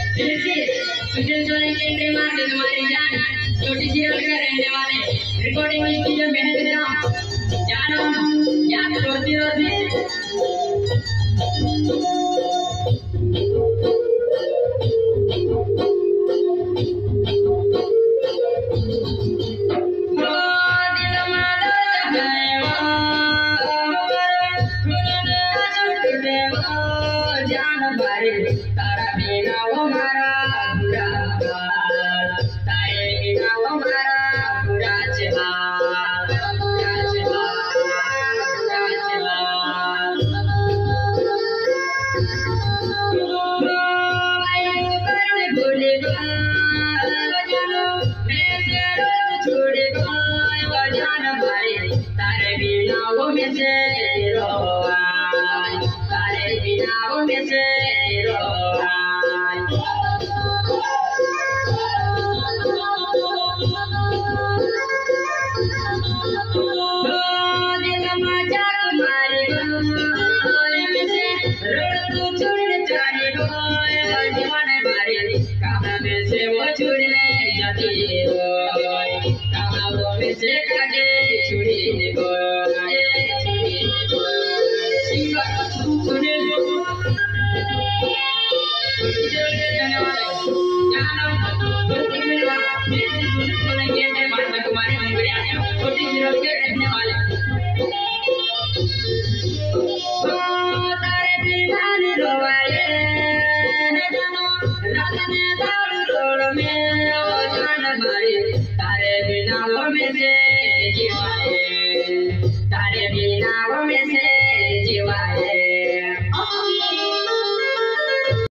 सुशील सोनी के प्रेमा से तुम्हारी जान छोटी सी रख रहने वाले रिकॉर्डिंग स्टूडियो मेहनत राम जानो याद रोती रोती तारा बिना वो मारा बुरा हाल तारे बिना वो मारा बुरा हाल भूलेगा जानो मैं तेरा छोड़ेगा वो जान भाई तारे बिना वो मुझे रोए तारे बिना वो मुझे तारे बिना वो मुझे जीवाए